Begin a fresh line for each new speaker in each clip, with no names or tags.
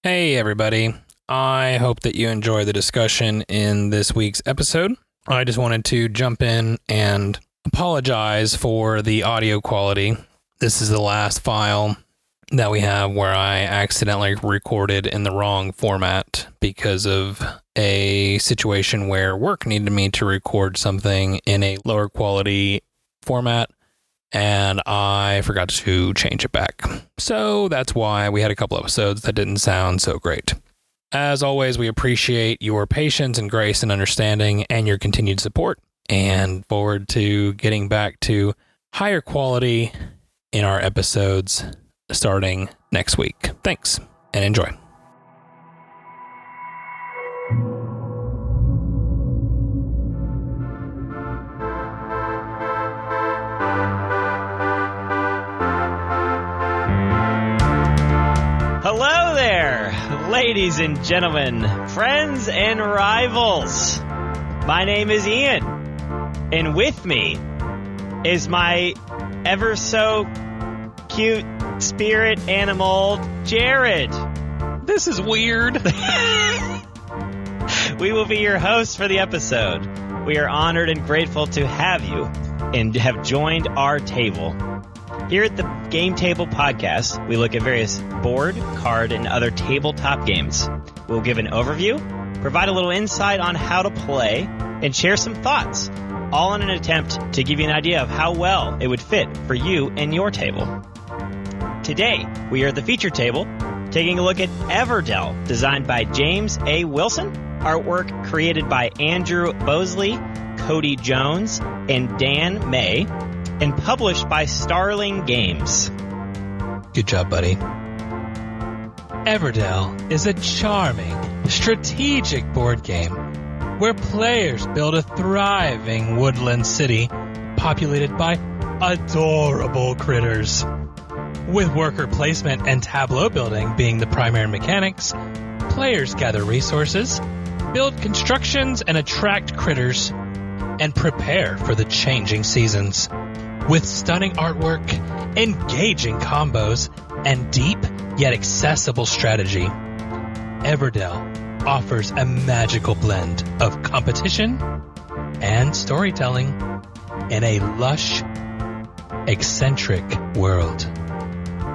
Hey, everybody. I hope that you enjoy the discussion in this week's episode. I just wanted to jump in and apologize for the audio quality. This is the last file that we have where I accidentally recorded in the wrong format because of a situation where work needed me to record something in a lower quality format, and I forgot to change it back. So that's why we had a couple episodes that didn't sound so great. As always, we appreciate your patience and grace and understanding and your continued support, and forward to getting back to higher quality in our episodes starting next week. Thanks and enjoy.
Hello there, ladies and gentlemen, friends and rivals. My name is Ian, and with me is my ever so cute spirit animal, Jared.
This is weird.
We will be your hosts for the episode. We are honored and grateful to have you and have joined our table. Here at the Game Table Podcast, we look at various board, card, and other tabletop games. We'll give an overview, provide a little insight on how to play, and share some thoughts, all in an attempt to give you an idea of how well it would fit for you and your table. Today, we are at the feature table, taking a look at Everdell, designed by James A. Wilson, artwork created by Andrew Bosley, Cody Jones, and Dan May, and published by Starling Games.
Good job, buddy.
Everdell is a charming, strategic board game where players build a thriving woodland city populated by adorable critters. With worker placement and tableau building being the primary mechanics, players gather resources, build constructions, and attract critters, and prepare for the changing seasons. With stunning artwork, engaging combos, and deep yet accessible strategy, Everdell offers a magical blend of competition and storytelling in a lush, eccentric world.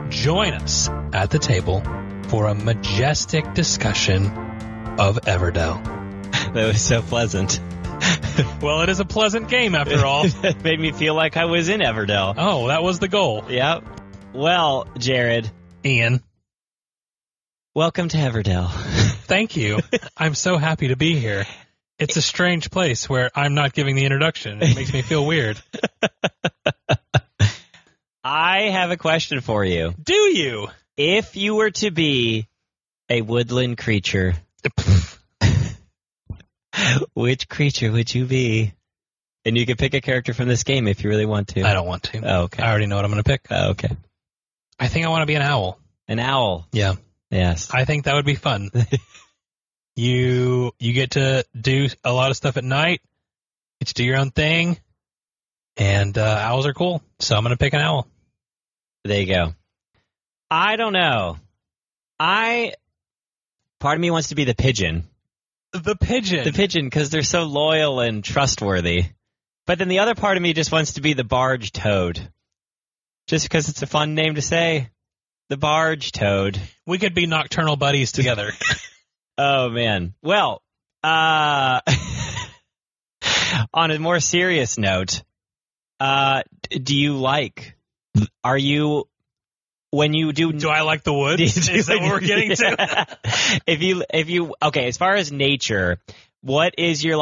Join us at the table for a majestic discussion of Everdell.
That was so pleasant.
Well, it is a pleasant game after all.
It made me feel like I was in Everdell.
Oh, that was the goal.
Yep. Well, Jared.
Ian.
Welcome to Everdell.
Thank you. I'm so happy to be here. It's a strange place where I'm not giving the introduction. It makes me feel weird.
I have a question for you.
Do you?
If you were to be a woodland creature, which creature would you be? And you can pick a character from this game if you really want to.
I don't want to.
Oh, okay.
I already know what I'm going to pick.
Oh, okay.
I think I want to be an owl.
An owl.
Yeah.
Yes.
I think that would be fun. You get to do a lot of stuff at night. Get to do your own thing. And owls are cool. So I'm going to pick an owl.
There you go. I don't know. Part of me wants to be the pigeon.
The pigeon.
The pigeon, because they're so loyal and trustworthy. But then the other part of me just wants to be the barge toad. Just because it's a fun name to say. The barge toad.
We could be nocturnal buddies together.
Oh, man. Well, on a more serious note, are you, when you do
I like the woods? Is that what we're getting to?
Okay, as far as nature, what is your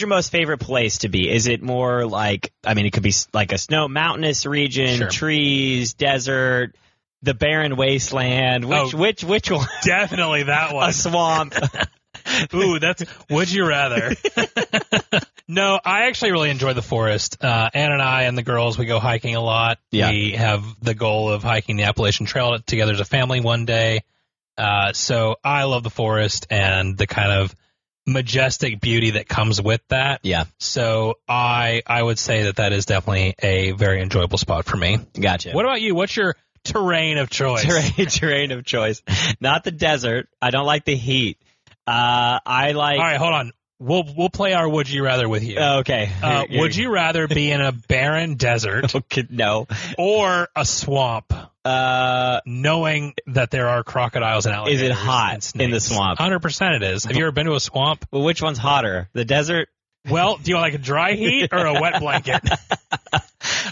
most favorite place to be? Is it more like, it could be like a mountainous region,
Sure.
Trees, desert, the barren wasteland, which one?
Definitely that one.
A swamp.
Ooh, would you rather? No, I actually really enjoy the forest. Ann and I and the girls, we go hiking a lot.
Yeah.
We have the goal of hiking the Appalachian Trail together as a family one day. So I love the forest and the kind of majestic beauty that comes with that.
Yeah.
So I would say that is definitely a very enjoyable spot for me.
Gotcha.
What about you? What's your terrain of choice.
Terrain of choice. Not the desert. I don't like the heat. I like.
All right, hold on. We'll play our Would You Rather with you.
Okay.
Would you rather be in a barren desert
Okay, no.
or a swamp, knowing that there are crocodiles and alligators?
Is it hot in the swamp?
100% it is. Have you ever been to a swamp?
Well, which one's hotter? The desert?
Well, do you want like a dry heat or a wet blanket?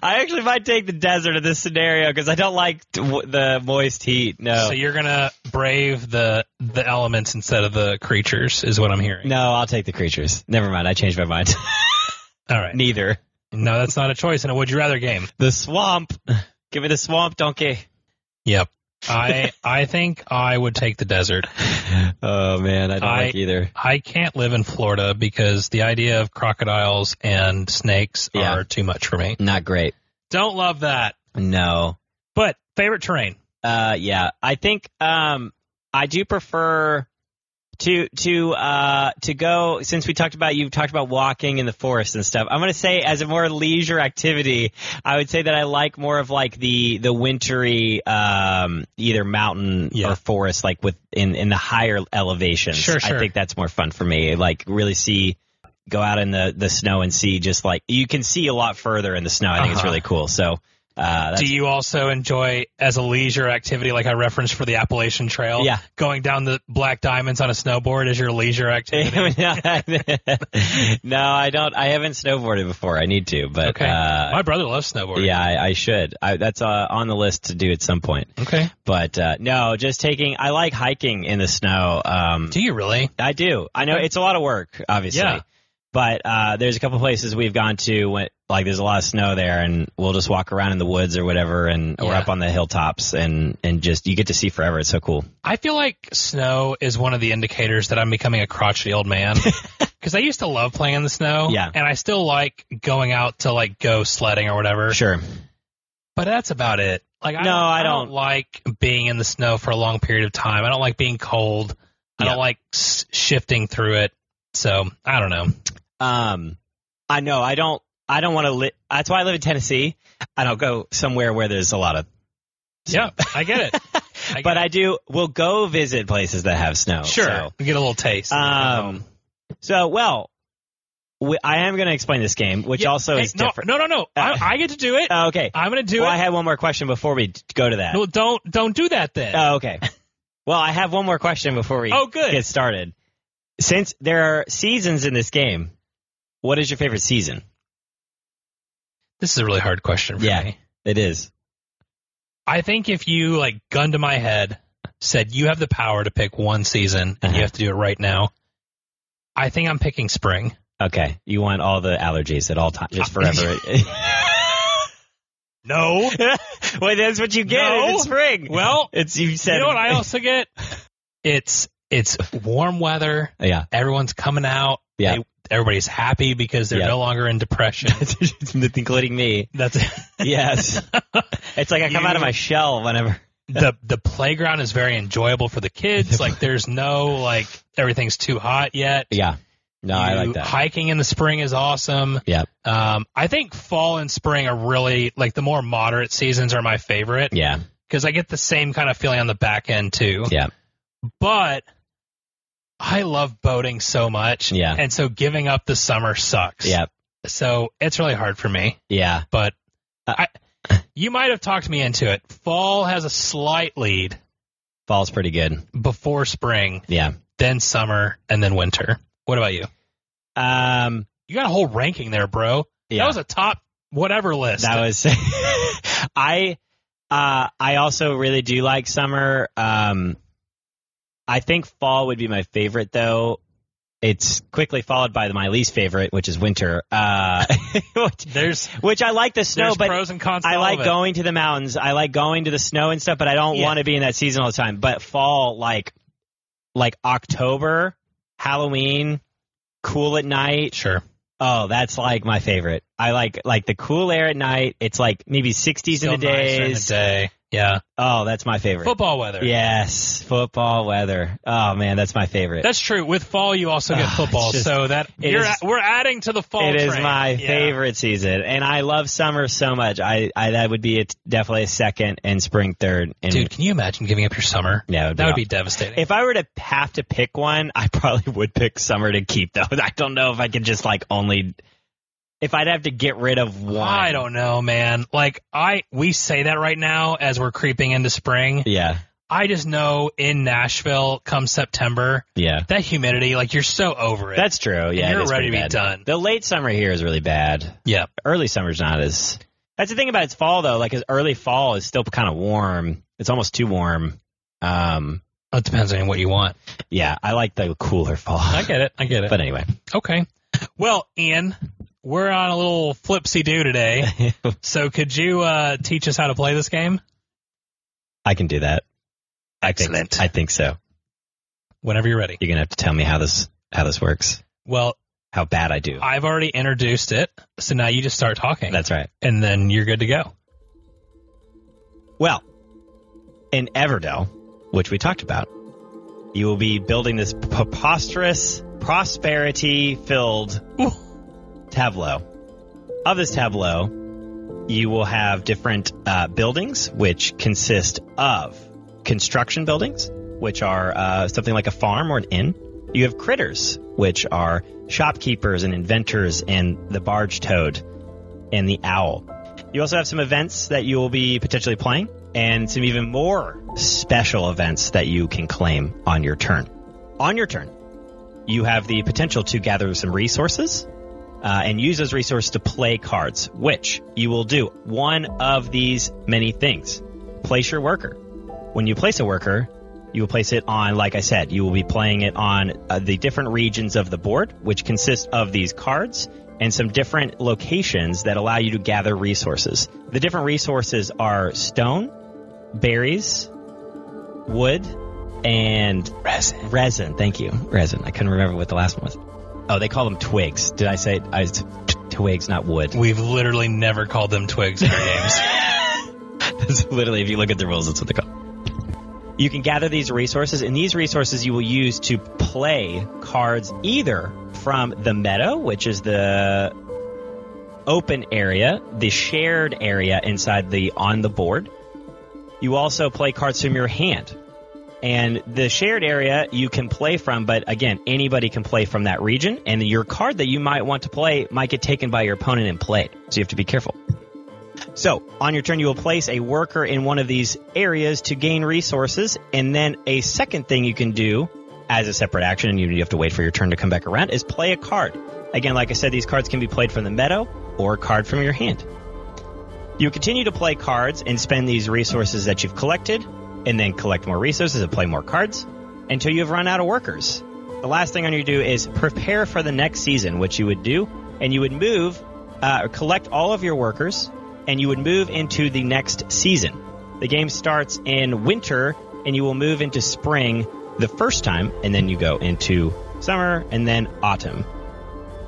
I actually might take the desert in this scenario because I don't like the moist heat. No.
So you're going to brave the elements instead of the creatures is what I'm hearing.
No, I'll take the creatures. Never mind. I changed my mind.
All right.
Neither.
No, that's not a choice in a Would You Rather game.
The swamp. Give me the swamp, donkey.
Yep. I think I would take the desert.
Oh, man. I don't like either.
I can't live in Florida because the idea of crocodiles and snakes are too much for me.
Not great.
Don't love that.
No.
But favorite terrain?
Yeah. I think I do prefer to go, since you've talked about walking in the forest and stuff. I'm going to say as a more leisure activity, I would say that I like more of like the wintry either mountain or forest, like in the higher elevations.
Sure.
I think that's more fun for me. Like really go out in the snow and see, just like you can see a lot further in the snow. I think it's really cool. So do you also enjoy as a leisure activity, like I referenced for the Appalachian Trail? Yeah.
Going down the Black Diamonds on a snowboard as your leisure activity?
No, I don't. I haven't snowboarded before. I need to, but
okay. My brother loves snowboarding.
Yeah, I should. That's on the list to do at some point.
Okay.
But no, just I like hiking in the snow.
Do you really?
I do. I know it's a lot of work, obviously.
Yeah.
But there's a couple places we've gone to when there's a lot of snow there, and we'll just walk around in the woods or whatever, and we're up on the hilltops, and just you get to see forever. It's so cool.
I feel like snow is one of the indicators that I'm becoming a crotchety old man. Because I used to love playing in the snow, and I still like going out to go sledding or whatever.
Sure.
But that's about it. I don't like being in the snow for a long period of time. I don't like being cold. I don't like shifting through it. So I don't know.
I know. I don't want to live. That's why I live in Tennessee. I don't go somewhere where there's a lot of snow.
Yeah, I get it.
But I do. We'll go visit places that have snow.
Sure.
So.
We get a little taste.
I am going to explain this game, which also is different.
No. I get to do it.
Okay.
I'm going to do it.
Well, I had one more question before we go to that.
No, don't do that then.
Oh, okay. Well, I have one more question before we get started. Since there are seasons in this game, what is your favorite season?
This is a really hard question for me.
Yeah, it is.
I think if you, gun to my head, said you have the power to pick one season and you have to do it right now, I think I'm picking spring.
Okay. You want all the allergies at all times, just forever.
No.
Well, that's what you get in spring.
Well,
you said.
You know what I also get? It's warm weather.
Yeah.
Everyone's coming out.
Yeah.
Everybody's happy because they're no longer in depression.
Including me.
That's it.
Yes. It's like I come out of my shell whenever.
The playground is very enjoyable for the kids. There's no, everything's too hot yet.
Yeah. No, I like that.
Hiking in the spring is awesome.
Yeah.
I think fall and spring are really, the more moderate seasons are my favorite.
Yeah.
Because I get the same kind of feeling on the back end, too.
Yeah.
But I love boating so much.
Yeah.
And so giving up the summer sucks.
Yeah.
So it's really hard for me.
Yeah.
But you might have talked me into it. Fall has a slight lead.
Fall's pretty good.
Before spring.
Yeah. Then
Summer, and then winter. What about you? You got a whole ranking there, bro.
Yeah.
That was a top whatever list.
That was I also really do like summer. I think fall would be my favorite, though. It's quickly followed by my least favorite, which is winter. Which I like the snow, but
pros and cons to
I
all
like
of it.
going to the mountains. I like going to the snow and stuff, but I don't want to be in that season all the time. But fall, like October, Halloween, cool at night.
Sure.
Oh, that's my favorite. I like the cool air at night. It's maybe 60s
Still
in the
nicer
days.
in the day. Yeah.
Oh, that's my favorite.
Football weather.
Yes, football weather. Oh man, that's my favorite.
That's true. With fall, you also get football, so we're adding to the fall.
It
train.
is my favorite season, and I love summer so much. I that would be definitely a second, and spring third. And
dude, can you imagine giving up your summer?
Yeah,
that would be devastating.
If I were to have to pick one, I probably would pick summer to keep, though. I don't know if I could just only. If I'd have to get rid of one.
I don't know, man. We say that right now as we're creeping into spring.
Yeah.
I just know in Nashville, come September, that humidity, you're so over it.
That's true. Yeah,
and you're ready to be done.
The late summer here is really bad.
Yeah.
Early summer's not as. That's the thing about it's fall, though. Because early fall is still kind of warm. It's almost too warm.
It depends on what you want.
Yeah, I like the cooler fall.
I get it.
But anyway.
Okay. Well, Ian, we're on a little flipsy-do today. So could you teach us how to play this game?
I can do that.
Excellent.
I think so.
Whenever you're ready.
You're going to have to tell me how this works.
Well,
how bad I do.
I've already introduced it, so now you just start talking.
That's right.
And then you're good to go.
Well, in Everdell, which we talked about, you will be building this preposterous, prosperity-filled tableau. Of this tableau, you will have different buildings, which consist of construction buildings, which are something like a farm or an inn. You have critters, which are shopkeepers and inventors and the barge toad and the owl. You also have some events that you will be potentially playing and some even more special events that you can claim on your turn. On your turn, you have the potential to gather some resources and use those resources to play cards, which you will do one of these many things. Place your worker. When you place a worker, you will place it on, like I said, you will be playing it on the different regions of the board, which consist of these cards and some different locations that allow you to gather resources. The different resources are stone, berries, wood, and resin. Thank you. Resin. I couldn't remember what the last one was. Oh, they call them twigs. Did I say twigs, not wood?
We've literally never called them twigs in our games.
That's literally, if you look at the rules, that's what they call. You can gather these resources, and these resources you will use to play cards either from the meadow, which is the open area, the shared area inside on the board. You also play cards from your hand. And the shared area you can play from, but again, anybody can play from that region, and your card that you might want to play might get taken by your opponent and played. So you have to be careful. So, on your turn, you will place a worker in one of these areas to gain resources, and then a second thing you can do as a separate action, and you have to wait for your turn to come back around, is play a card. Again, like I said, these cards can be played from the meadow or a card from your hand. You continue to play cards and spend these resources that you've collected, and then collect more resources and play more cards until you have run out of workers. The last thing on your do is prepare for the next season, which you would do, and you would collect all of your workers, and you would move into the next season. The game starts in winter, and you will move into spring the first time, and then you go into summer, and then autumn.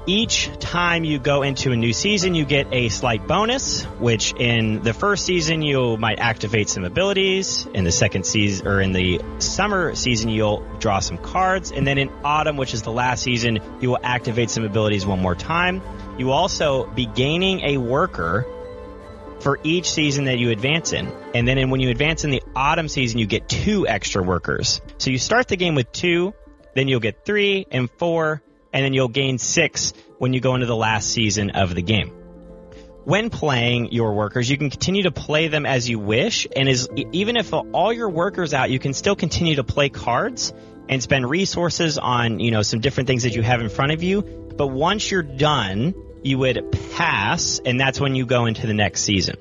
Each time you go into a new season, you get a slight bonus, which in the first season, you might activate some abilities. In the second season, or in the summer season, you'll draw some cards. And then in autumn, which is the last season, you will activate some abilities one more time. You will also be gaining a worker for each season that you advance in. And then when you advance in the autumn season, you get 2 extra workers. So you start the game with 2, then you'll get 3 and 4, and then you'll gain 6 when you go into the last season of the game. When playing your workers, you can continue to play them as you wish, and even if all your workers out, you can still continue to play cards and spend resources on, some different things that you have in front of you. But once you're done, you would pass, and that's when you go into the next season.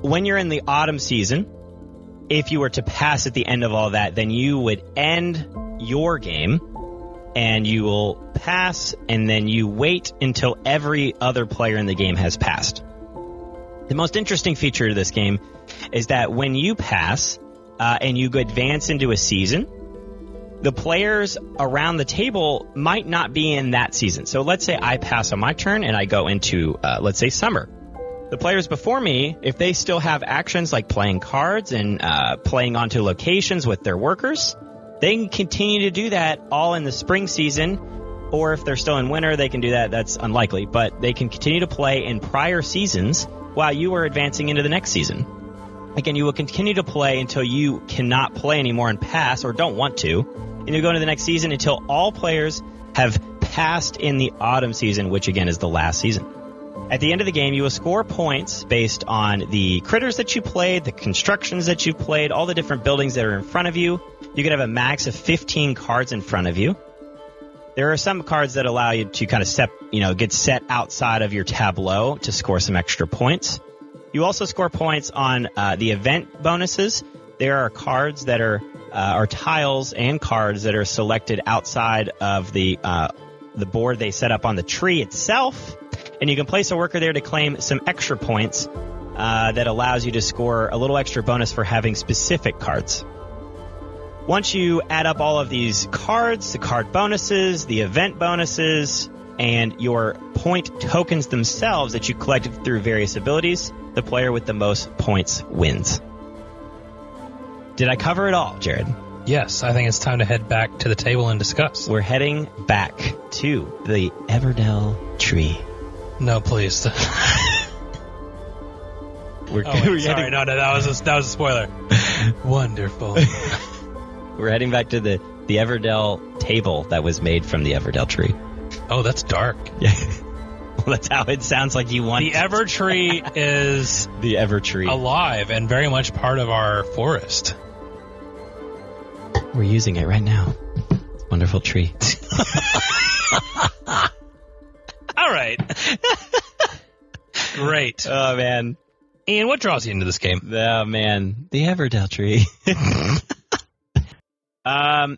When you're in the autumn season, if you were to pass at the end of all that, then you would end your game, and you will pass, and then you wait until every other player in the game has passed. The most interesting feature of this game is that when you pass and you advance into a season, the players around the table might not be in that season. So let's say I pass on my turn and I go into, let's say, summer. The players before me, if they still have actions like playing cards and playing onto locations with their workers, they can continue to do that all in the spring season. Or if they're still in winter, they can do that. That's unlikely. But they can continue to play in prior seasons while you are advancing into the next season. Again, you will continue to play until you cannot play anymore and pass or don't want to. And you go into the next season until all players have passed in the autumn season, which again is the last season. At the end of the game, you will score points based on the critters that you played, the constructions that you played, all the different buildings that are in front of you. You can have a max of 15 cards in front of you. There are some cards that allow you to kind of get set outside of your tableau to score some extra points. You also score points on the event bonuses. There are cards that are tiles and cards that are selected outside of the board they set up on the tree itself. And you can place a worker there to claim some extra points that allows you to score a little extra bonus for having specific cards. Once you add up all of these cards, the card bonuses, the event bonuses, and your point tokens themselves that you collected through various abilities, the player with the most points wins. Did I cover it all, Jared?
Yes, I think it's time to head back to the table and discuss.
We're heading back to the Everdell tree.
No, please.
Sorry,
no, that was a spoiler. Wonderful.
We're heading back to the Everdell table that was made from the Everdell tree.
Oh, that's dark.
Yeah. Well, that's how it sounds like you want
the Ever tree is
the Ever tree
alive and very much part of our forest.
We're using it right now. Wonderful tree.
All right. Great.
Oh, man.
Ian, what draws you into this game?
Oh, man. The Everdell tree.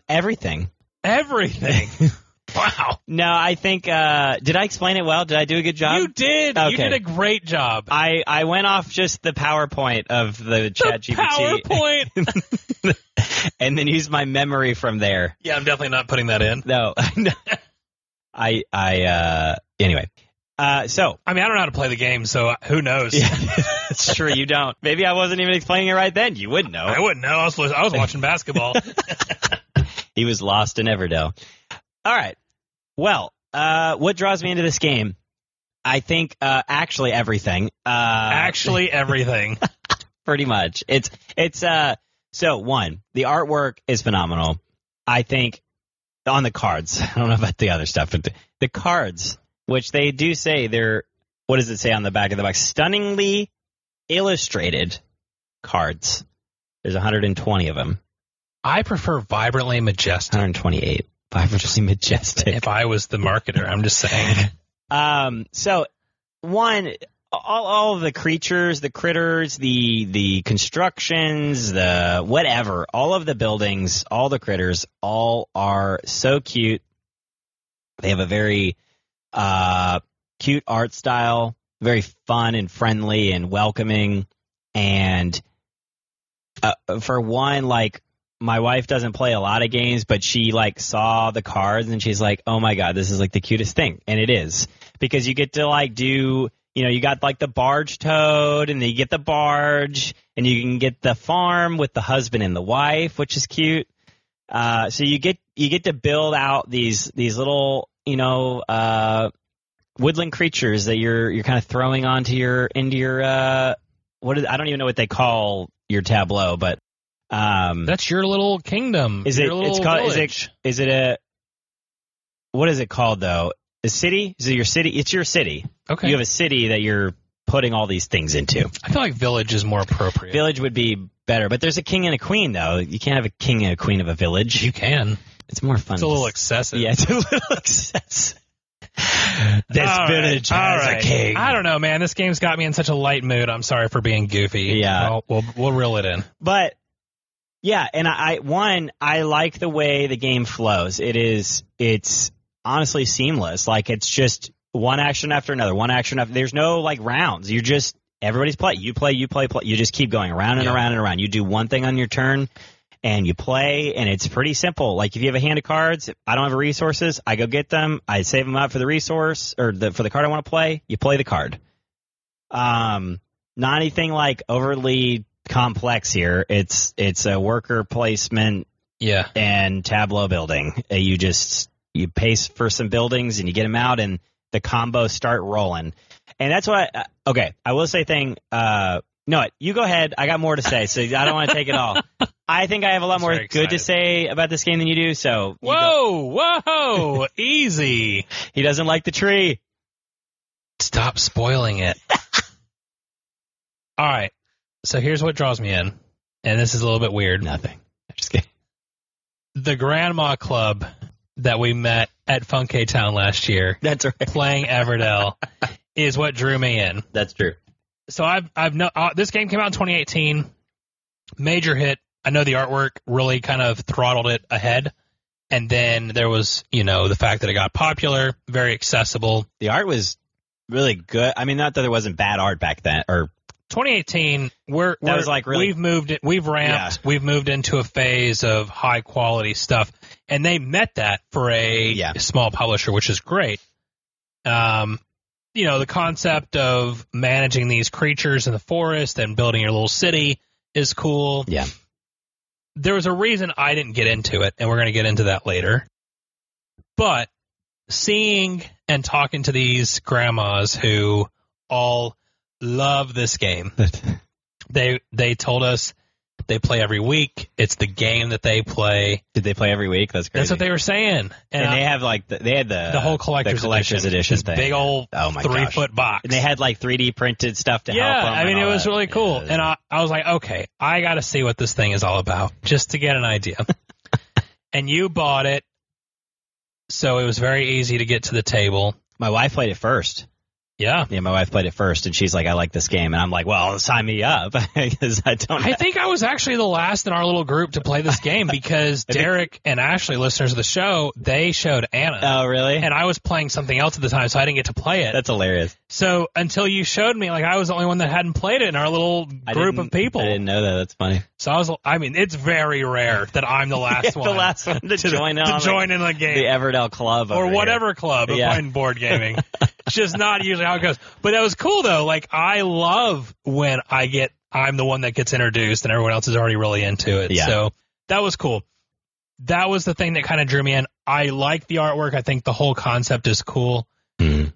Everything.
Everything. Wow.
No, I think, did I explain it well? Did I do a good job?
You did.
Okay.
You did a great job.
I went off just the PowerPoint of the ChatGPT.
PowerPoint.
And then used my memory from there.
Yeah, I'm definitely not putting that in.
No. Anyway. So.
I mean, I don't know how to play the game, so who knows?
Yeah, it's true, you don't. Maybe I wasn't even explaining it right then. You wouldn't know.
I wouldn't know. I was watching basketball.
He was lost in Everdell. All right. Well, what draws me into this game? I think actually everything.
Actually everything.
Pretty much. So one, the artwork is phenomenal. I think on the cards. I don't know about the other stuff, but the cards, which they do say they're, what does it say on the back of the box? Stunningly illustrated cards. There's 120 of them.
I prefer vibrantly majestic.
128. Vibrantly majestic.
If I was the marketer, I'm just saying.
So one, all of the creatures, the critters, the constructions, the whatever, all of the buildings, all the critters, all are so cute. They have a very cute art style, very fun and friendly and welcoming. And for one, like, my wife doesn't play a lot of games, but she like saw the cards and she's like, "Oh my god, this is like the cutest thing." And it is, because you get to like do, you got like the barge toad, and then you get the barge, and you can get the farm with the husband and the wife, which is cute. So you get to build out these little, woodland creatures that you're kind of throwing into your I don't even know what they call your tableau, but
that's your little kingdom.
Is
your
it?
little
It's called.
village.
Is it a? What is it called though? A city? Is it your city? It's your city.
Okay.
You have a city that you're putting all these things into.
I feel like village is more appropriate.
Village would be better, but there's a king and a queen though. You can't have a king and a queen of a village.
You can.
It's more fun.
It's a little excessive.
Yeah, it's a little excessive. This village has a king.
I don't know, man. This game's got me in such a light mood. I'm sorry for being goofy.
Yeah.
We'll reel it in.
But yeah, and I like the way the game flows. It's honestly seamless. Like, it's just one action after another, one action after. There's no like rounds. You're just, everybody's play. You play. You just keep going around and around and around. You do one thing on your turn, and you play, and it's pretty simple. Like, if you have a hand of cards, I don't have resources, I go get them. I save them up for the resource or for the card I want to play. You play the card. Not anything like overly complex here. It's a worker placement and tableau building. You pay for some buildings and you get them out and the combos start rolling. And that's what I will say thing. No, you go ahead. I got more to say, so I don't want to take it all. I think I have a lot more good to say about this game than you do, so...
Whoa, easy.
He doesn't like the tree.
Stop spoiling it. All right, so here's what draws me in, and this is a little bit weird.
Nothing. I'm just kidding.
The Grandma Club that we met at Funkay Town last year,
that's right,
playing Everdell, is what drew me in.
That's true.
So this game came out in 2018, major hit. I know the artwork really kind of throttled it ahead, and then there was, the fact that it got popular, very accessible.
The art was really good. I mean, not that there wasn't bad art back then, or
2018. We've ramped. Yeah. We've moved into a phase of high quality stuff, and they met that for a small publisher, which is great. The concept of managing these creatures in the forest and building your little city is cool.
Yeah.
There was a reason I didn't get into it, and we're going to get into that later. But seeing and talking to these grandmas who all love this game, they told us they play every week. It's the game that they play.
Did they play every week? That's crazy.
That's what they were saying.
And they have the
whole collector's edition
thing.
Big old 3-foot box.
And they had 3D printed stuff to help them.
Yeah, I mean, it was really cool. And I was like, okay, I got to see what this thing is all about just to get an idea. And you bought it, so it was very easy to get to the table.
My wife played it first.
Yeah.
Yeah, my wife played it first, and she's like, I like this game. And I'm like, well, sign me up. Because I
think I was actually the last in our little group to play this game because Derek and Ashley, listeners of the show, they showed Anna.
Oh, really?
And I was playing something else at the time, so I didn't get to play it.
That's hilarious.
So until you showed me, I was the only one that hadn't played it in our little group of people.
I didn't know that. That's funny.
So it's very rare that I'm the last one.
The last one to join in
the game.
The Everdell Club.
Or whatever club of playing board gaming. It's just not usually how it goes. But that was cool, though. I love when I'm the one that gets introduced and everyone else is already really into it.
Yeah.
So that was cool. That was the thing that kind of drew me in. I like the artwork. I think the whole concept is cool.
Mm.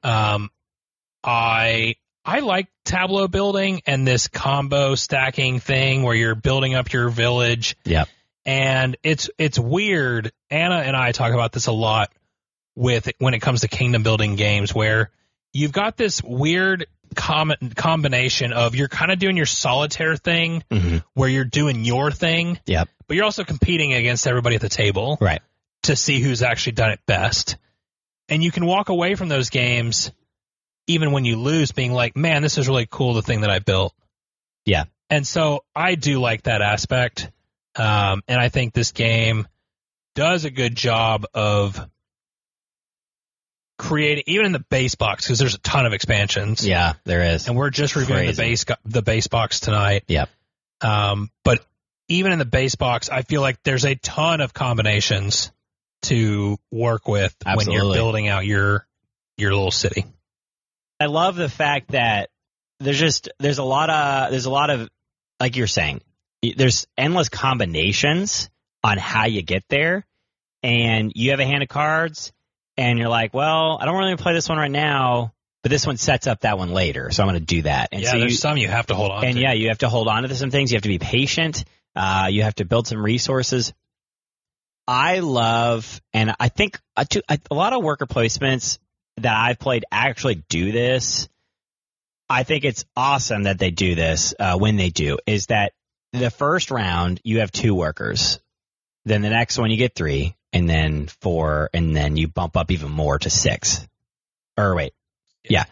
I like tableau building and this combo stacking thing where you're building up your village.
Yeah.
And it's weird. Anna and I talk about this a lot when it comes to kingdom building games where you've got this weird combination of you're kind of doing your solitaire thing where you're doing your thing.
Yep.
But you're also competing against everybody at the table.
Right.
To see who's actually done it best. And you can walk away from those games even when you lose being like, man, this is really cool, the thing that I built.
Yeah.
And so I do like that aspect. And I think this game does a good job of creating, even in the base box, because there's a ton of expansions.
Yeah, there is.
And we're just reviewing the base box tonight.
Yep.
But even in the base box, I feel like there's a ton of combinations to work with when you're building out your little city.
I love the fact that there's a lot of like you're saying, there's endless combinations on how you get there, and you have a hand of cards, and you're like, well, I don't really play this one right now, but this one sets up that one later, so I'm going to do that. And so
there's some you have to hold on to.
And you have to hold on to some things. You have to be patient. You have to build some resources. I love, and I think a lot of worker placements that I've played actually do this. I think it's awesome that they do this when they do, is that the first round you have 2 workers. Then the next one you get 3, and then 4, and then you bump up even more to 6. Or wait. Yeah.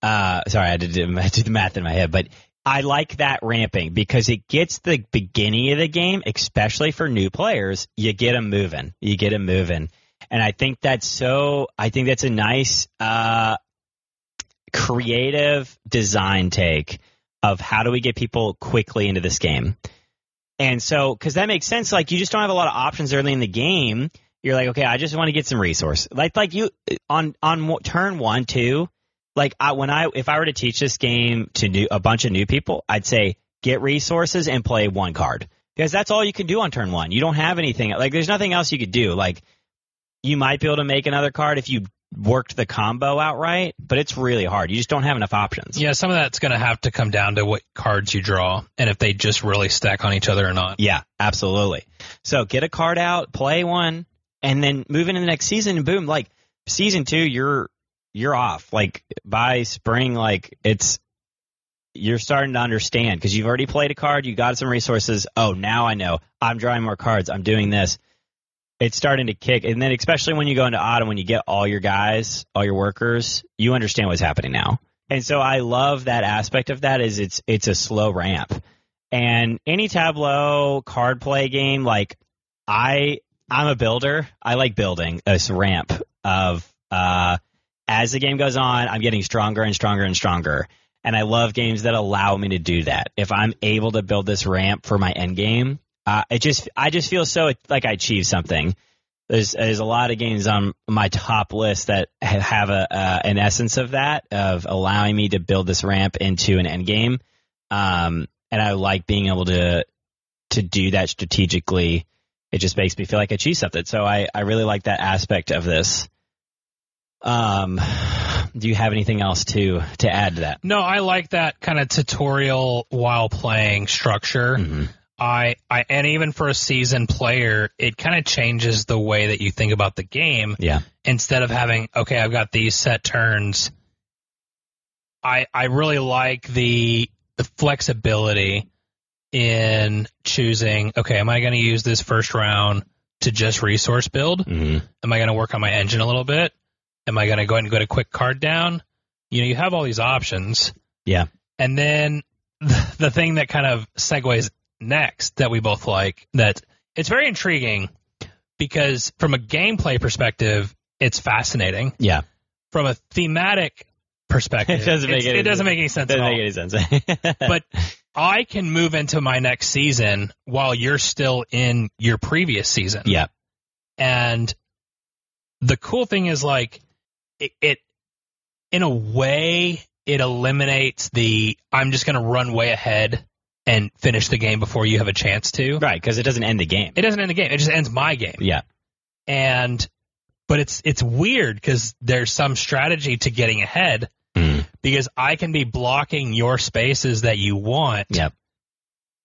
Sorry, I had to do the math in my head, but I like that ramping because it gets the beginning of the game, especially for new players, you get them moving. And I think that's a nice creative design take of how do we get people quickly into this game. And so, because that makes sense, like you just don't have a lot of options early in the game. You're like, okay, I just want to get some resource. Like you on turn 1, 2, like if I were to teach this game to a bunch of new people, I'd say get resources and play one card, because that's all you can do on turn one. You don't have anything, like there's nothing else you could do. Like you might be able to make another card if you worked the combo out right, but it's really hard. You just don't have enough options.
Yeah, some of that's going to have to come down to what cards you draw and if they just really stack on each other or not.
Yeah, absolutely. So get a card out, play one, and then move into the next season, and boom, like season 2, you're off. Like by spring, like you're starting to understand because you've already played a card, you got some resources. Oh, now I know. I'm drawing more cards. I'm doing this. It's starting to kick. And then especially when you go into autumn, when you get all your guys, all your workers, you understand what's happening now. And so I love that aspect of that is it's a slow ramp. And any Tableau card play game, like I'm a builder. I like building this ramp of as the game goes on, I'm getting stronger and stronger and stronger. And I love games that allow me to do that. If I'm able to build this ramp for my end game, I just feel so like I achieved something. There's a lot of games on my top list that have an essence of that, of allowing me to build this ramp into an end game. And I like being able to do that strategically. It just makes me feel like I achieved something. So I really like that aspect of this. Do you have anything else to add to that?
No, I like that kind of tutorial while playing structure.
Mm-hmm.
And even for a seasoned player, it kind of changes the way that you think about the game.
Yeah.
Instead of having, okay, I've got these set turns. I really like the flexibility in choosing, okay, am I going to use this first round to just resource build?
Mm-hmm.
Am I going to work on my engine a little bit? Am I going to go ahead and get a quick card down? You have all these options.
Yeah.
And then the thing that kind of segues next that we both like, that it's very intriguing because from a gameplay perspective, it's fascinating.
Yeah.
From a thematic perspective,
it doesn't make any sense.
Doesn't
make any sense.
But I can move into my next season while you're still in your previous season.
Yeah.
And the cool thing is, like, it in a way, it eliminates I'm just going to run way ahead and finish the game before you have a chance to.
Right, because it doesn't end the game.
It doesn't end the game. It just ends my game.
Yeah.
But it's weird because there's some strategy to getting ahead because I can be blocking your spaces that you want.
Yep.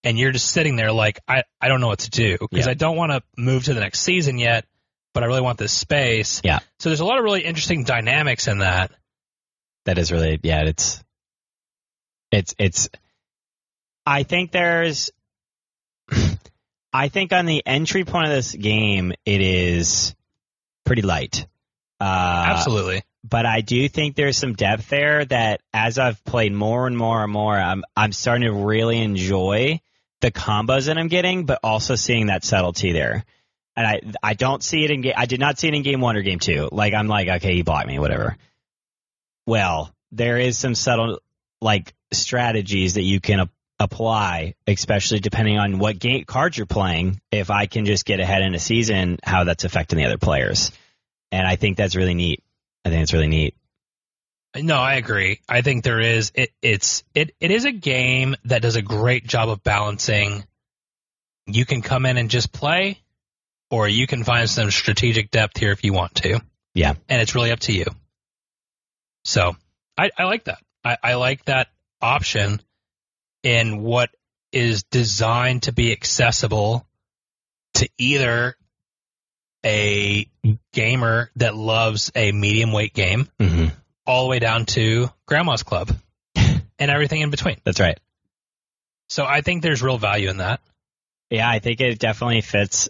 And you're just sitting there like, I don't know what to do because I don't want to move to the next season yet, but I really want this space.
Yeah.
So there's a lot of really interesting dynamics in that.
That is really, yeah, it's I think on the entry point of this game, it is pretty light.
Absolutely.
But I do think there's some depth there that as I've played more and more and more, I'm starting to really enjoy the combos that I'm getting, but also seeing that subtlety there. And I don't see it in game. I did not see it in game 1 or game 2. Like, I'm like, okay, you blocked me, whatever. Well, there is some subtle, like, strategies that you can apply, especially depending on what cards you're playing. If I can just get ahead in a season, how that's affecting the other players. And I think that's really neat.
No, I agree. I think there is. It is a game that does a great job of balancing. You can come in and just play, or you can find some strategic depth here if you want to.
Yeah.
And it's really up to you. So I like that. I like that option in what is designed to be accessible to either a gamer that loves a medium weight game all the way down to Grandma's Club and everything in between.
That's right.
So I think there's real value in that.
Yeah, I think it definitely fits.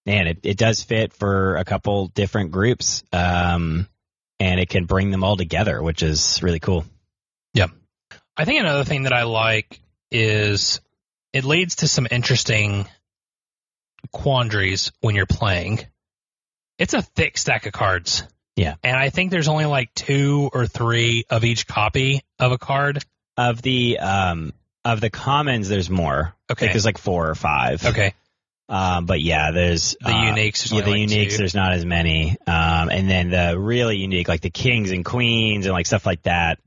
It does fit for a couple different groups, and it can bring them all together, which is really cool.
Yeah. I think another thing that I like is it leads to some interesting quandaries when you're playing. It's a thick stack of cards.
Yeah.
And I think there's only like 2 or 3 of each copy of a card.
Of the commons, there's more.
Okay.
I think there's like 4 or 5.
Okay.
But yeah, there's
The uniques.
the uniques. There's not as many. And then the really unique, like the kings and queens and like stuff like that.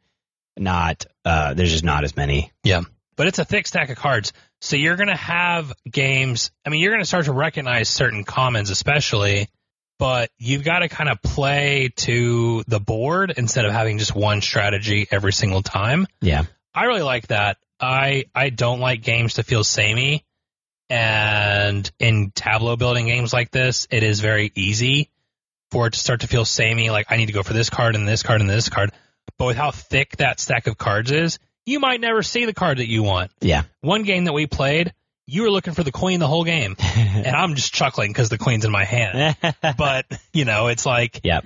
There's just not as many.
Yeah, but it's a thick stack of cards. So you're going to have games. I mean, you're going to start to recognize certain commons, especially. But you've got to kind of play to the board instead of having just one strategy every single time.
Yeah,
I really like that. I don't like games to feel samey. And in tableau building games like this, it is very easy for it to start to feel samey. Like, I need to go for this card and this card and this card. But with how thick that stack of cards is, you might never see the card that you want.
Yeah.
One game that we played, you were looking for the queen the whole game. And I'm just chuckling because the queen's in my hand. But, it's like,
yeah.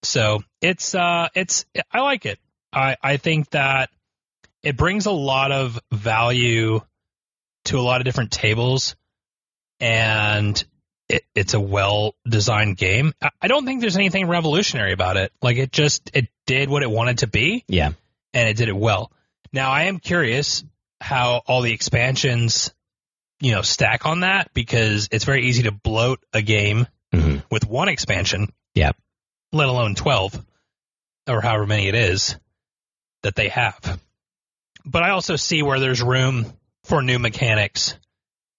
So I like it. I think that it brings a lot of value to a lot of different tables, and it's a well-designed game. I don't think there's anything revolutionary about it. Like, it did what it wanted to be.
Yeah.
And it did it well. Now, I am curious how all the expansions, stack on that, because it's very easy to bloat a game with one expansion.
Yeah.
Let alone 12 or however many it is that they have. But I also see where there's room for new mechanics,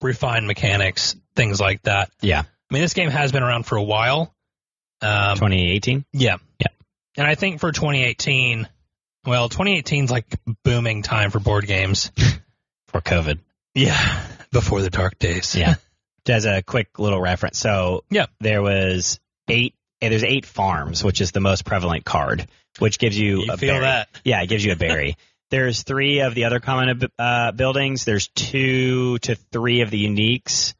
refined mechanics, things like that.
Yeah.
I mean, this game has been around for a while.
2018?
Yeah. And I think for 2018, 2018 is like booming time for board games.
For COVID.
Yeah. Before the dark days.
Yeah. As a quick little reference. So there's 8 farms, which is the most prevalent card, which gives you a
feel
berry.
that.
Yeah, it gives you a berry. There's 3 of the other common buildings. There's 2 to 3 of the uniques.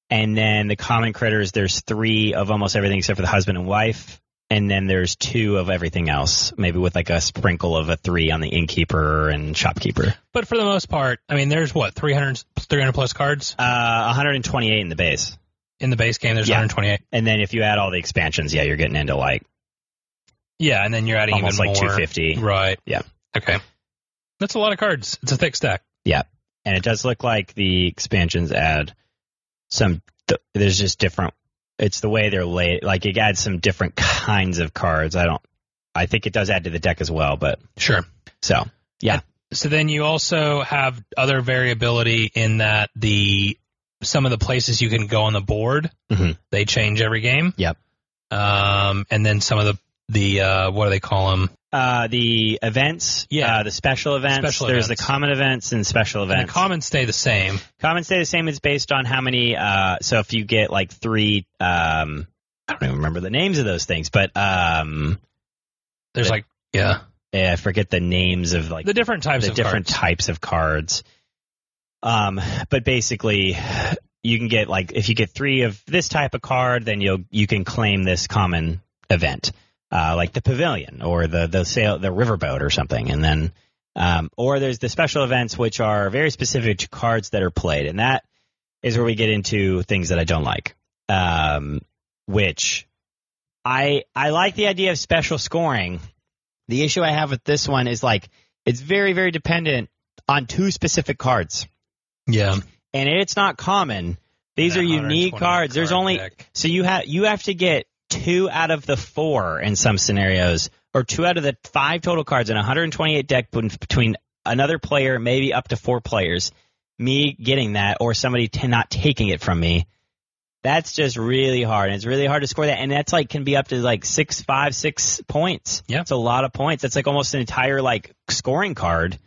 And then the common critters, there's 3 of almost everything except for the husband and wife. And then there's 2 of everything else, maybe with like a sprinkle of a 3 on the innkeeper and shopkeeper.
But for the most part, I mean, there's 300 plus cards?
128 in the base.
In the base game, there's 128.
And then if you add all the expansions, you're getting into like...
Yeah, and then you're adding
almost
even
like
more.
250.
Right.
Yeah.
Okay. That's a lot of cards. It's a thick stack.
Yeah. And it does look like the expansions add some... there's just different... It's the way they're laid. Like, it adds some different kinds of cards. I think it does add to the deck as well, but...
Sure.
So, yeah.
So then you also have other variability in that some of the places you can go on the board, they change every game.
Yep.
And then some of the what do they call them?
The events, the special events. There's the common events and special events.
And the commons stay the same.
Commons stay the same. It's based on how many. So if you get like 3, I don't even remember the names of those things, but
there's
I forget the names of like
the different types
of cards. But basically, you can get like if you get 3 of this type of card, then you can claim this common event. Like the pavilion or the riverboat or something, and then or there's the special events which are very specific to cards that are played, and that is where we get into things that I don't like. Which I like the idea of special scoring. The issue I have with this one is like it's very, very dependent on 2 specific cards.
Yeah,
and it's not common. These are unique cards. There's only deck. So you have to get 2 out of the 4 in some scenarios, or 2 out of the 5 total cards in a 128 deck between another player, maybe up to 4 players. Me getting that, or somebody not taking it from me, that's just really hard. And it's really hard to score that, and that's like can be up to like 6 points. Yeah, it's a lot of points. That's like almost an entire like scoring card,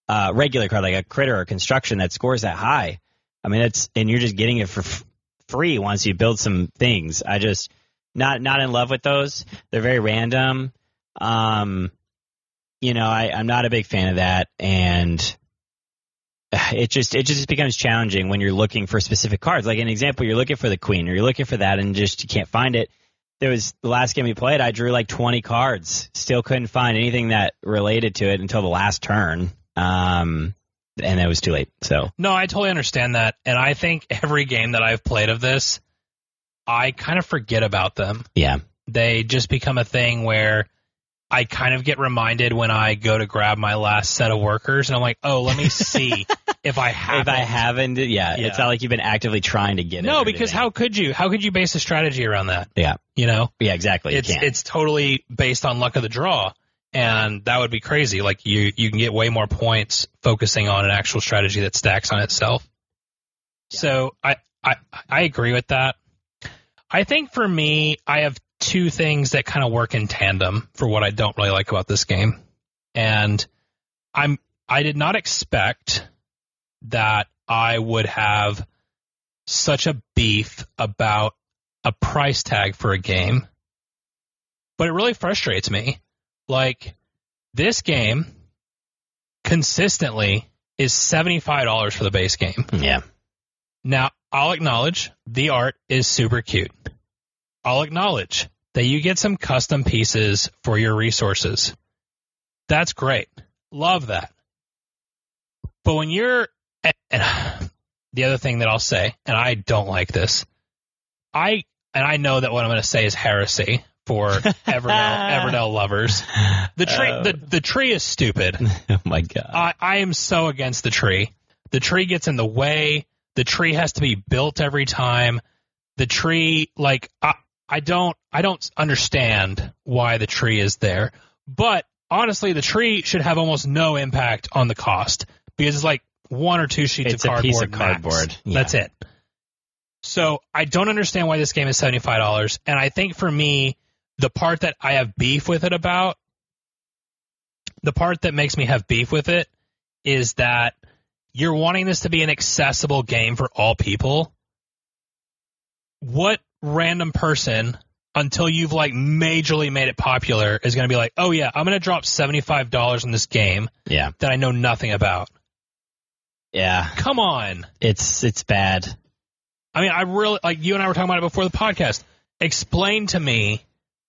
regular card like a critter or construction that scores that high. I mean, and you're just getting it for free once you build some things. I just. Not in love with those. They're very random. I'm not a big fan of that, and it just becomes challenging when you're looking for specific cards. Like an example, you're looking for the queen, or you're looking for that, and just you can't find it. There was the last game we played. I drew like 20 cards, still couldn't find anything that related to it until the last turn, and it was too late. So
no, I totally understand that, and I think every game that I've played of this, I kind of forget about them.
Yeah.
They just become a thing where
I kind of get reminded when I go to grab my last set of workers, and I'm like, oh, let me see if I haven't.
If I haven't, yeah, it's not like you've been actively trying to get it.
No, because how could you? How could you base a strategy around that?
Yeah.
You know?
Yeah, exactly.
It's totally based on luck of the draw, and that would be crazy. Like, you can get way more points focusing on an actual strategy that stacks on itself. Yeah. So I agree with that. I think for me, I have two things that kind of work in tandem for what I don't really like about this game. And I did not expect that I would have such a beef about a price tag for a game, but it really frustrates me. Like, this game consistently is $75 for the base game.
Yeah.
Now, I'll acknowledge the art is super cute. I'll acknowledge that you get some custom pieces for your resources. That's great. Love that. But when you're... And the other thing that I'll say, and I don't like this, I know that what I'm going to say is heresy for Everdell lovers. The tree is stupid.
Oh my God.
I am so against the tree. The tree gets in the way. The tree has to be built every time. The tree, like, I don't understand why the tree is there. But honestly, the tree should have almost no impact on the cost because it's like 1 or 2 sheets of cardboard.
It's a piece of cardboard.
Yeah. That's it. So I don't understand why this game is $75. And I think for me, the part that I have beef with it about, the part that makes me have beef with it is that you're wanting this to be an accessible game for all people. What random person, until you've like majorly made it popular, is going to be like, oh yeah, I'm going to drop $75 in this game that I know nothing about?
Yeah.
Come on.
It's bad.
I mean, I really, like, you and I were talking about it before the podcast. Explain to me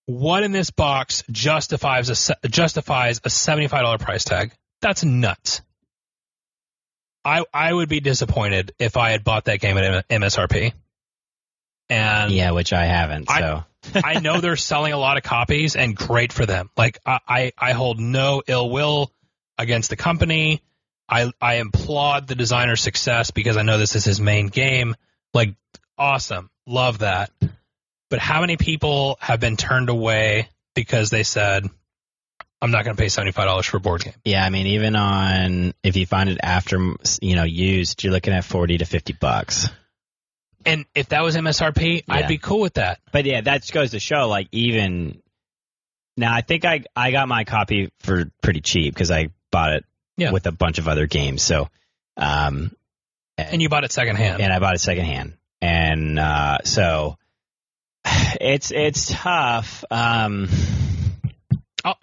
what in this box justifies a $75 price tag. That's nuts. I would be disappointed if I had bought that game at MSRP. And
yeah, which I haven't. So
I know they're selling a lot of copies, and great for them. Like, I hold no ill will against the company. I applaud the designer's success because I know this is his main game. Like, awesome. Love that. But how many people have been turned away because they said, I'm not going to pay $75 for a board game?
Yeah, I mean, even on, if you find it after, used, you're looking at $40 to $50.
And if that was MSRP, I'd be cool with that.
But yeah, that goes to show, like, even now, I think I got my copy for pretty cheap because I bought it with a bunch of other games. So,
and you bought it secondhand.
And I bought it secondhand. And so it's tough.
I'll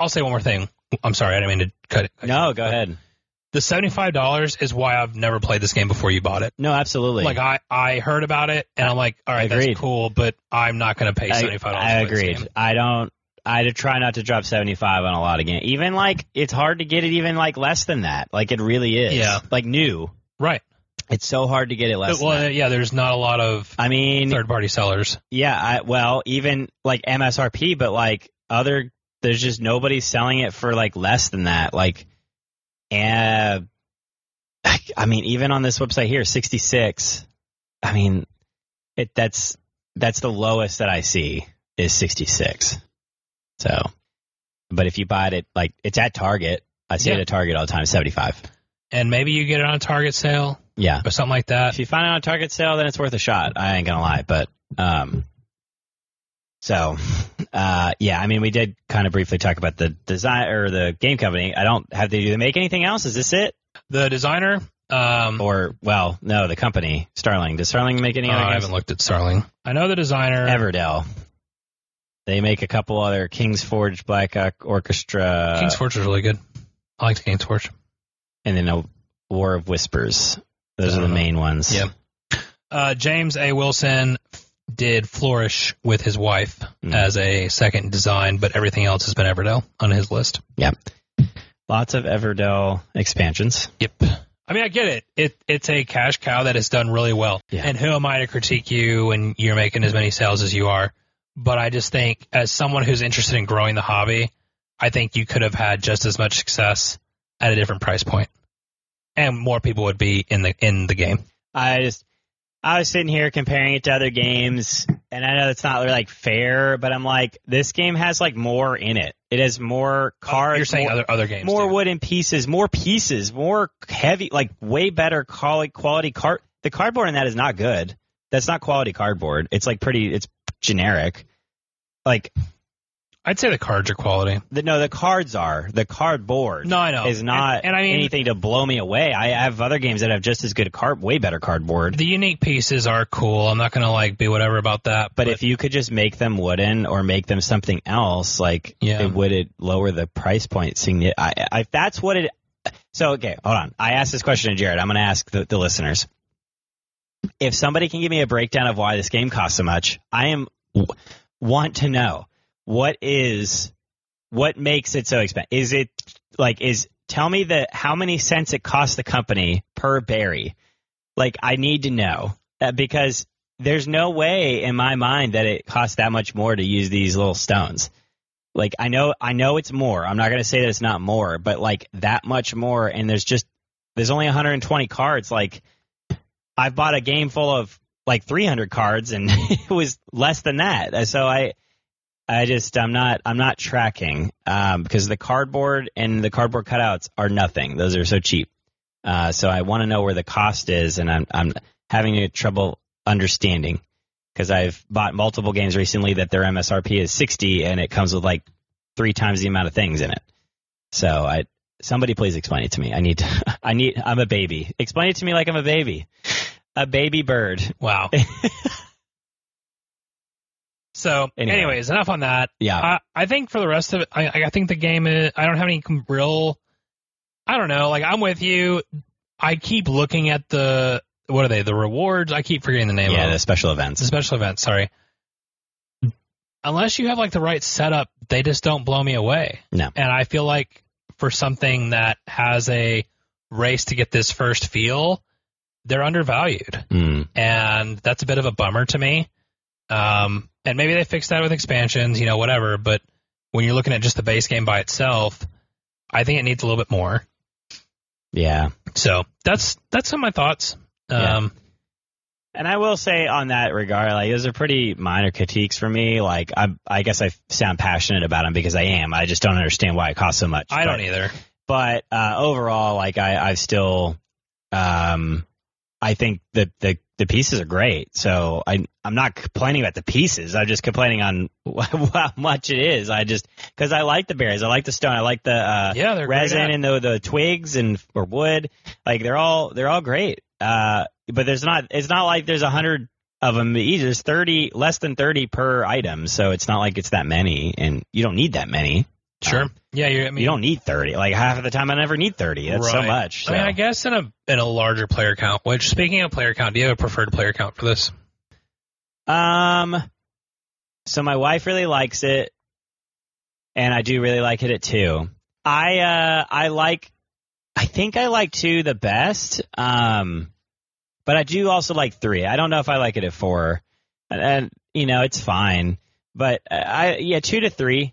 say one more thing. I'm sorry, I didn't mean to cut it.
No, go ahead.
The $75 is why I've never played this game before you bought it.
No, absolutely.
Like, I heard about it, and I'm like, all right, that's cool, but I'm not going to pay $75
I agreed. I try not to drop 75 on a lot of games. Even, like, it's hard to get it even, like, less than that. Like, it really is.
Yeah.
Like, new.
Right.
It's so hard to get it less than that.
Yeah, there's not a lot of third-party sellers.
Yeah, even, like, MSRP, but, like, there's just nobody selling it for, like, less than that. Like, and I mean, even on this website here, 66. I mean, that's the lowest that I see is 66. So, but if you buy it, like, it's at Target. I see it at Target all the time, 75.
And maybe you get it on a Target sale.
Yeah.
Or something like that.
If you find it on a Target sale, then it's worth a shot. I ain't gonna lie. But, yeah, I mean, we did kind of briefly talk about the design or the game company. Do they make anything else? Is this it?
The designer?
No, the company, Starling. Does Starling make any other games?
I haven't looked at Starling. I know the designer.
Everdell. They make a couple other King's Forge, Black Orchestra.
King's Forge is really good. I like King's Forge.
And then a War of Whispers. Those are the main ones.
Yeah. James A. Wilson did Flourish with his wife as a second design, but everything else has been Everdell on his list.
Yeah. Lots of Everdell expansions.
Yep. I mean, I get it. It's a cash cow that has done really well.
Yeah.
And who am I to critique you when you're making as many sales as you are? But I just think, as someone who's interested in growing the hobby,
I think you could have had just as much success at a different price point, and more people would be in the game.
I was sitting here comparing it to other games, and I know it's not really like fair, but I'm like, this game has like more in it. It has more cards.
You're saying other games,
more
too.
wooden pieces, more heavy, like way better quality card. The cardboard in that is not good. That's not quality cardboard. It's like it's generic. Like,
I'd say the cards are quality.
The cards are. The cardboard
No, I know.
is not
and I mean,
anything to blow me away. I have other games that have just as good way better cardboard.
The unique pieces are cool. I'm not going to like be whatever about that.
But if you could just make them wooden or make them something else, like, would it lower the price point? That's what it. So, okay, hold on. I asked this question to Jared. I'm going to ask the listeners. If somebody can give me a breakdown of why this game costs so much, I want to know. What makes it so expensive? Is it like tell me how many cents it costs the company per berry? Like, I need to know because there's no way in my mind that it costs that much more to use these little stones. Like, I know it's more. I'm not going to say that it's not more, but like that much more. And there's only 120 cards. Like, I've bought a game full of like 300 cards and it was less than that. So I'm not tracking because the cardboard and the cardboard cutouts are nothing. Those are so cheap. So I want to know where the cost is, and I'm having trouble understanding because I've bought multiple games recently that their MSRP is $60 and it comes with like 3 times the amount of things in it. So somebody please explain it to me. I'm a baby. Explain it to me like I'm a baby. A baby bird.
Wow. So, anyways, enough on that.
Yeah.
I think for the rest of it, I think the game is, I don't have any real, I don't know, like, I'm with you. I keep looking at what are they, the rewards? I keep forgetting the name of them.
Yeah, the special events.
The special events, sorry. Unless you have, like, the right setup, they just don't blow me away.
No.
And I feel like for something that has a race to get this first feel, they're undervalued. And that's a bit of a bummer to me. And maybe they fix that with expansions, whatever. But when you're looking at just the base game by itself, I think it needs a little bit more.
Yeah.
So that's some of my thoughts.
Yeah. And I will say on that regard, like, those are pretty minor critiques for me. Like, I guess I sound passionate about them because I am. I just don't understand why it costs so much.
I don't either.
But overall, like, I still, I think that the pieces are great. So I'm not complaining about the pieces. I'm just complaining on how much it is. Because I like the berries. I like the stone. I like the resin and the twigs or wood. Like, they're all great. But it's not like there's 100 of them each. There's less than 30 per item. So it's not like it's that many, and you don't need that many.
Sure. You
don't need 30. Like, half of the time I never need 30. That's so much. So.
I guess in a larger player count, which, speaking of player count, do you have a preferred player count for this?
So my wife really likes it, and I do really like it at 2. I think I like 2 the best. But I do also like 3. I don't know if I like it at 4. And it's fine. But 2 to 3.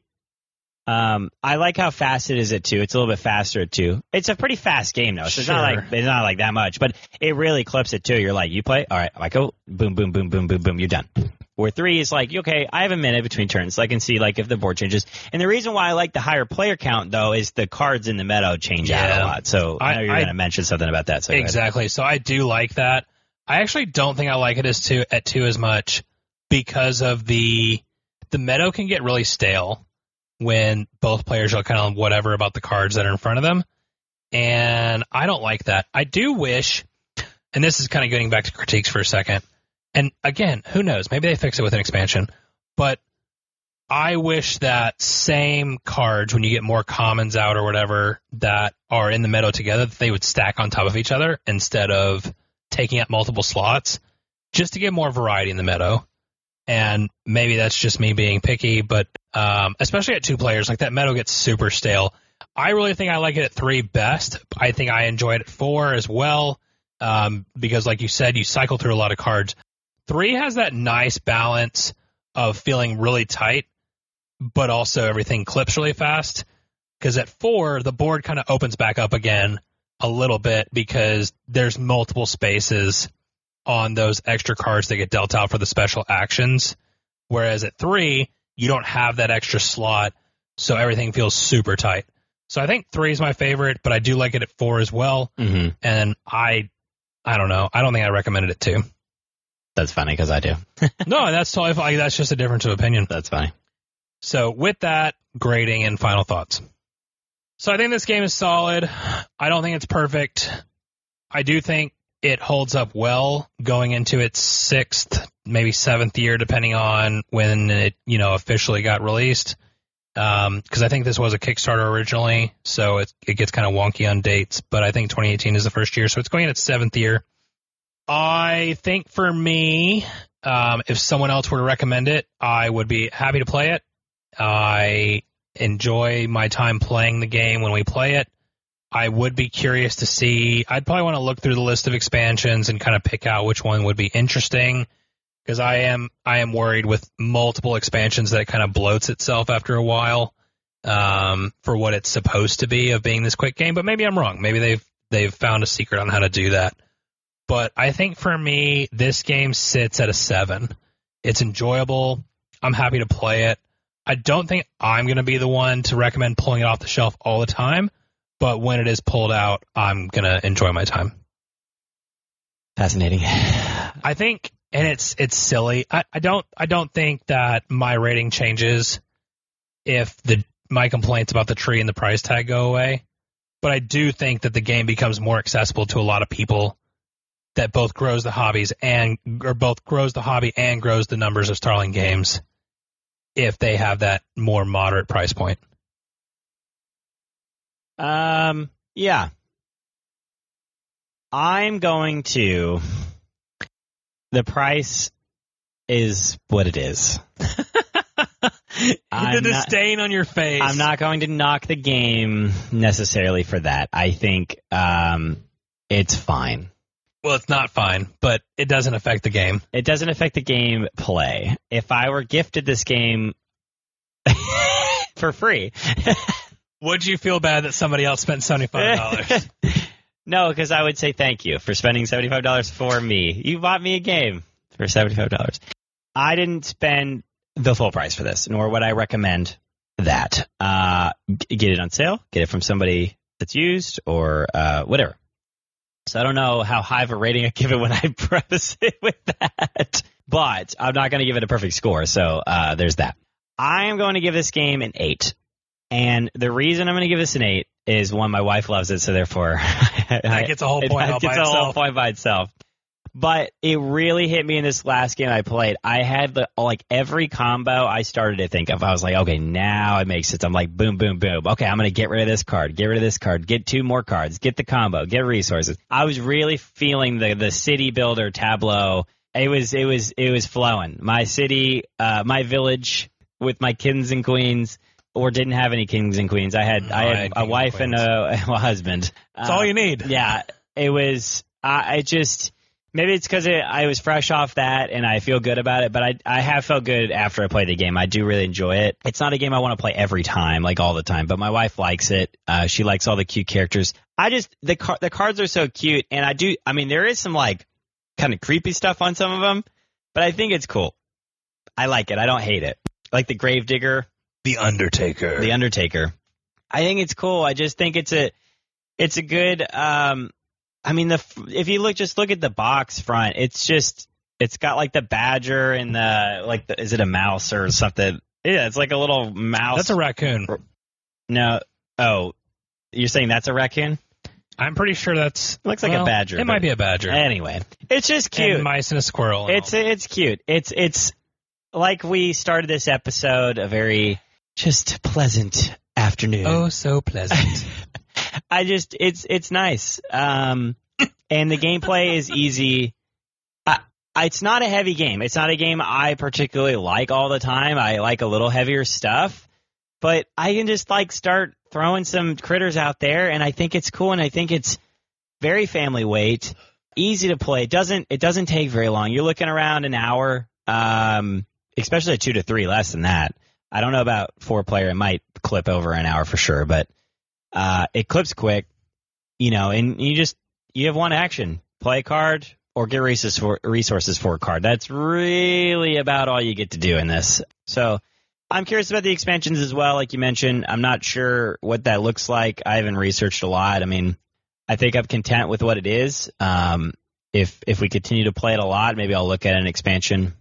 I like how fast it is at 2. It's a little bit faster at 2. It's a pretty fast game though, so it's not like that much, but it really clips at 2. You're like, you play, all right, I go, boom, boom, boom, boom, boom, boom, you're done. Where 3 is like, okay, I have a minute between turns, so I can see like if the board changes. And the reason why I like the higher player count though is the cards in the meadow change out a lot. So I know you're going to mention something about that. So
exactly. So I do like that. I actually don't think I like it at 2 as much because of the meadow can get really stale when both players are kind of whatever about the cards that are in front of them. And I don't like that. I do wish, and this is kind of getting back to critiques for a second, and again, who knows? Maybe they fix it with an expansion. But I wish that same cards, when you get more commons out or whatever that are in the meadow together, that they would stack on top of each other instead of taking up multiple slots, just to get more variety in the meadow. And maybe that's just me being picky, but especially at 2 players, like that meadow gets super stale. I really think I like it at 3 best. I think I enjoy it at 4 as well, because like you said, you cycle through a lot of cards. 3 has that nice balance of feeling really tight, but also everything clips really fast. Because at 4, the board kind of opens back up again a little bit because there's multiple spaces on those extra cards that get dealt out for the special actions. Whereas at 3, you don't have that extra slot, so everything feels super tight. So I think 3 is my favorite, but I do like it at 4 as well.
Mm-hmm.
And I don't know. I don't think I recommended it too.
That's funny because I do.
No, that's totally. That's just a difference of opinion.
That's funny.
So with that, grading and final thoughts. So I think this game is solid. I don't think it's perfect. I do think it holds up well going into its 6th, maybe 7th year, depending on when it, officially got released. Because I think this was a Kickstarter originally, so it gets kind of wonky on dates. But I think 2018 is the first year, so it's going in its 7th year. I think for me, if someone else were to recommend it, I would be happy to play it. I enjoy my time playing the game when we play it. I would be curious to see. I'd probably want to look through the list of expansions and kind of pick out which one would be interesting, because I am worried with multiple expansions that it kind of bloats itself after a while for what it's supposed to be of being this quick game. But maybe I'm wrong. Maybe they've found a secret on how to do that. But I think for me, this game sits at a 7. It's enjoyable. I'm happy to play it. I don't think I'm going to be the one to recommend pulling it off the shelf all the time, but when it is pulled out, I'm going to enjoy my time.
Fascinating.
I think, and it's silly. I don't think that my rating changes if my complaints about the tree and the price tag go away, but I do think that the game becomes more accessible to a lot of people. That both grows the hobby and grows the numbers of Starling Games if they have that more moderate price point.
Yeah. I'm going to. The price is what it is.
The disdain on your face.
I'm not going to knock the game necessarily for that. I think it's fine.
Well, it's not fine, but it doesn't affect the game.
It doesn't affect the game play. If I were gifted this game for free,
would you feel bad that somebody else spent $75?
No, because I would say thank you for spending $75 for me. You bought me a game for $75. I didn't spend the full price for this, nor would I recommend that. Get it on sale, get it from somebody that's used, or whatever. So I don't know how high of a rating I give it when I preface it with that. But I'm not going to give it a perfect score, so there's that. I am going to give this game an 8. And the reason I'm going to give this an 8 is, one, my wife loves it, so therefore
that gets a whole point
by itself. But it really hit me in this last game I played. I had every combo I started to think of. I was like, okay, now it makes sense. I'm like, boom, boom, boom. Okay, I'm going to get rid of this card, get rid of this card, get 2 more cards, get the combo, get resources. I was really feeling the city builder tableau. It was flowing. My city, my village with my kings and queens, or didn't have any kings and queens. I had a wife and a husband.
That's all you need.
Yeah, it was. Maybe it's because I was fresh off that and I feel good about it, but I have felt good after I played the game. I do really enjoy it. It's not a game I want to play every time, like all the time, but my wife likes it. She likes all the cute characters. The cards are so cute, and there is some kind of creepy stuff on some of them, but I think it's cool. I like it. I don't hate it. Like the Gravedigger.
The Undertaker.
I think it's cool. I just think it's a good, if you look at the box front, it's got the badger and is it a mouse or something? Yeah, it's like a little mouse.
That's a raccoon.
No. Oh, you're saying that's a raccoon?
I'm pretty sure that's...
Looks like a badger.
It might be a badger.
Anyway, it's just cute.
And mice and a squirrel.
It's cute. It's like we started this episode, a very just pleasant afternoon.
Oh, so pleasant.
It's nice. And the gameplay is easy. It's not a heavy game. It's not a game I particularly like all the time. I like a little heavier stuff, but I can just start throwing some critters out there, and I think it's cool, and I think it's very family weight, easy to play. It doesn't take very long. You're looking around an hour, especially at 2 to 3, less than that. I don't know about 4-player. It might clip over an hour for sure, but it clips quick, and you have one action. Play a card or get resources for a card. That's really about all you get to do in this. So I'm curious about the expansions as well, like you mentioned. I'm not sure what that looks like. I haven't researched a lot. I mean, I think I'm content with what it is. If we continue to play it a lot, maybe I'll look at an expansion.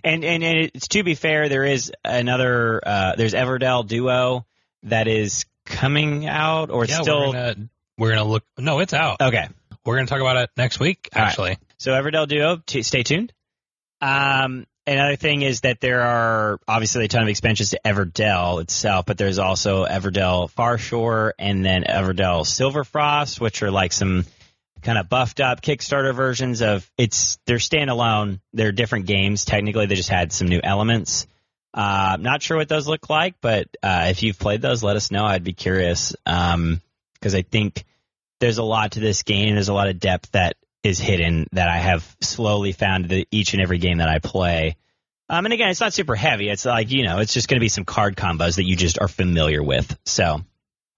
And it's, to be fair, there is another. There's Everdell Duo that is coming out, or still.
We're gonna look. No, it's out.
Okay,
we're gonna talk about it next week. Actually,
right. So Everdell Duo, stay tuned. Another thing is that there are obviously a ton of expansions to Everdell itself, but there's also Everdell Farshore and then Everdell Silverfrost, which are like some kind of buffed up Kickstarter versions of they're standalone. They're different games. Technically, they just had some new elements. Not sure what those look like, but if you've played those, let us know. I'd be curious because I think there's a lot to this game. There's a lot of depth that is hidden that I have slowly found each and every game that I play. And again, it's not super heavy. It's like, it's just going to be some card combos that you just are familiar with. So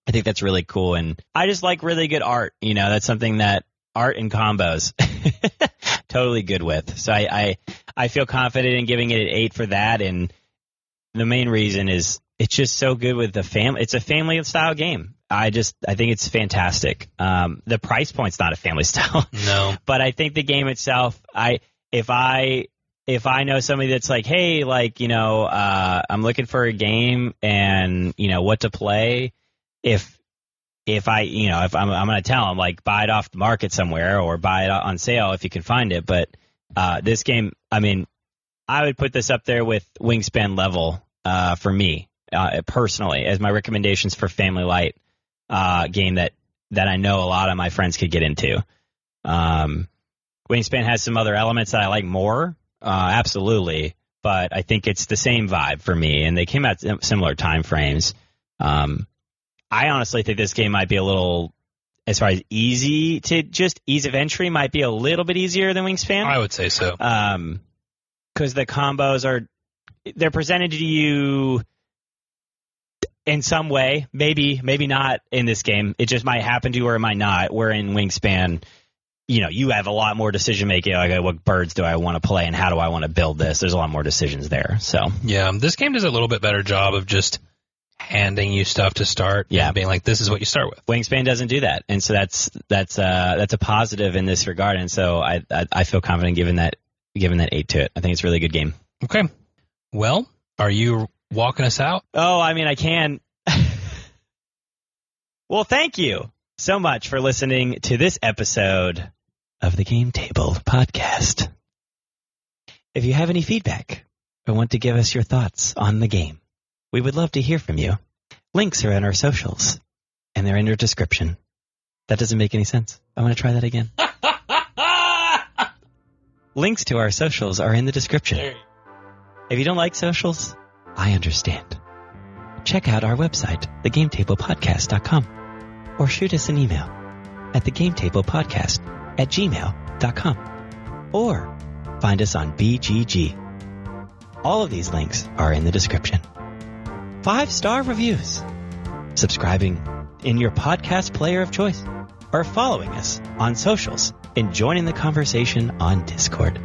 I think that's really cool. And I just like really good art. That's something that art and combos totally good with. So I feel confident in giving it an 8 for that. And the main reason is it's just so good with the family. It's a family style game. I think it's fantastic. The price point's not a family style.
No.
But I think the game itself, if I know somebody that's like, hey, I'm looking for a game and, what to play, if I'm going to tell them, like, buy it off the market somewhere or buy it on sale if you can find it. But this game, I mean, I would put this up there with Wingspan Level for me personally as my recommendations for Family Light game that I know a lot of my friends could get into. Wingspan has some other elements that I like more, absolutely, but I think it's the same vibe for me, and they came out similar time frames. I honestly think this game might be a little, as far as ease of entry, might be a little bit easier than Wingspan.
I would say so.
Because the combos they're presented to you in some way, maybe not in this game. It just might happen to you or it might not. Where in Wingspan, you have a lot more decision making. Like, what birds do I want to play and how do I want to build this? There's a lot more decisions there. So
yeah, this game does a little bit better job of just handing you stuff to start.
Yeah,
and being like, this is what you start with.
Wingspan doesn't do that, and so that's a positive in this regard. And so I feel confident giving that 8 to it. I think it's a really good game.
Okay, well, are you walking us out?
Oh, I mean, I can. Well, thank you so much for listening to this episode of the Game Table Podcast. If you have any feedback or want to give us your thoughts on the game, we would love to hear from you. Links are in our socials, and they're in your description. That doesn't make any sense. I want to try that again. Links to our socials are in the description. If you don't like socials, I understand. Check out our website, thegametablepodcast.com, or shoot us an email at thegametablepodcast@gmail.com, or find us on BGG. All of these links are in the description. 5-star reviews, subscribing in your podcast player of choice, or following us on socials and joining the conversation on Discord.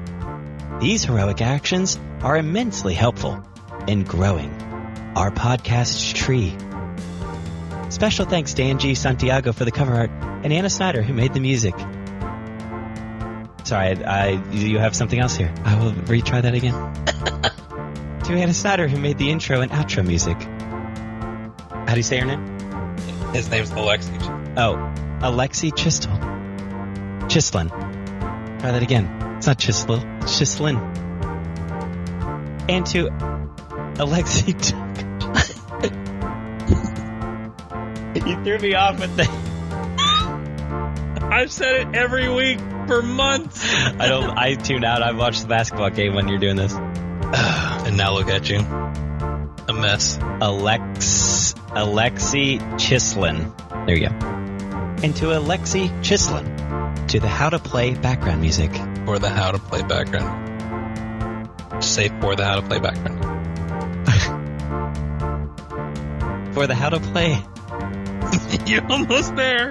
These heroic actions are immensely helpful in growing our podcast tree. Special thanks to Angie Santiago for the cover art and Anna Snyder who made the music. Sorry, you have something else here. I will retry that again. To Anna Snyder who made the intro and outro music. How do you say her name?
His name's Alexi.
Oh, Alexi Chislin. Try that again. It's not Chisel, it's Chislin. And to Alexi. You threw me off with the.
I've said it every week for months.
I tune out. I watch the basketball game when you're doing this.
And now look at you. A mess.
Alexi Chislin. There you go. And to Alexi Chislin, to the How to Play background music.
For the How to Play background. Say for the How to Play background.
for the How to Play.
You're almost there.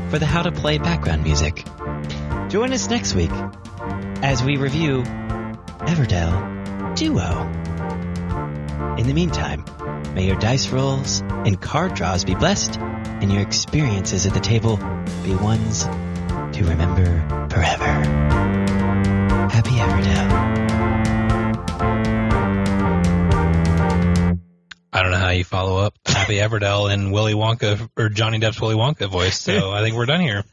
For the How to Play background music. Join us next week as we review Everdell Duo. In the meantime, may your dice rolls and card draws be blessed, and your experiences at the table be ones to remember forever. Happy Everdell.
I don't know how you follow up Happy Everdell in Willy Wonka or Johnny Depp's Willy Wonka voice, so I think we're done here.